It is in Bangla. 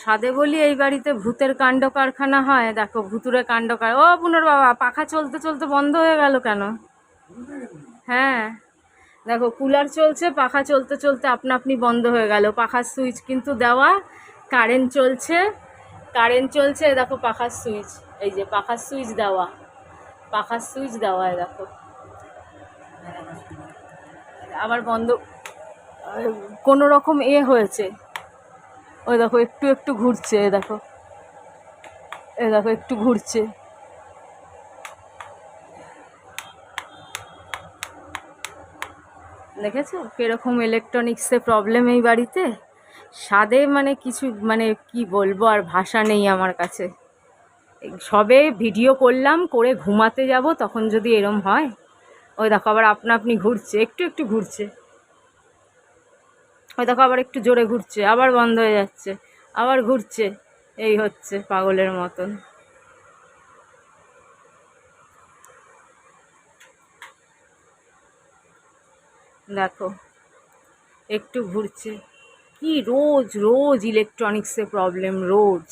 সাদে বলি এই বাড়িতে ভূতের কাণ্ড কারখানা হয়। দেখো ভুতুরে কাণ্ড ও পুনর বাবা, পাখা চলতে চলতে বন্ধ হয়ে গেল কেন? হ্যাঁ দেখো, কুলার চলছে, পাখা চলতে চলতে আপনা আপনি বন্ধ হয়ে গেল। পাখার সুইচ কিন্তু দেওয়া, কারেন্ট চলছে, কারেন্ট চলছে, দেখো পাখার সুইচ, এই যে পাখার সুইচ দেওয়া, পাখার সুইচ দেওয়া, দেখো আবার বন্ধ, কোনো রকম হয়েছে। ওই দেখো একটু একটু ঘুরছে, দেখো দেখো একটু ঘুরছে। দেখেছো কিরকম ইলেকট্রনিক্সে প্রবলেম এই বাড়িতে। স্বাদে মানে কিছু, মানে কি বলবো, আর ভাষা নেই আমার কাছে। সবে ভিডিও করলাম, করে ঘুমাতে যাব, তখন যদি এরম হয়। ওই দেখো আবার আপনা আপনি ঘুরছে, একটু একটু ঘুরছে। ওই দেখো আবার একটু জোরে ঘুরছে, আবার বন্ধ হয়ে যাচ্ছে, আবার ঘুরছে। এই হচ্ছে পাগলের মতন। দেখো একটু ঘুরছে। কি রোজ রোজ ইলেকট্রনিক্সে প্রবলেম, রোজ।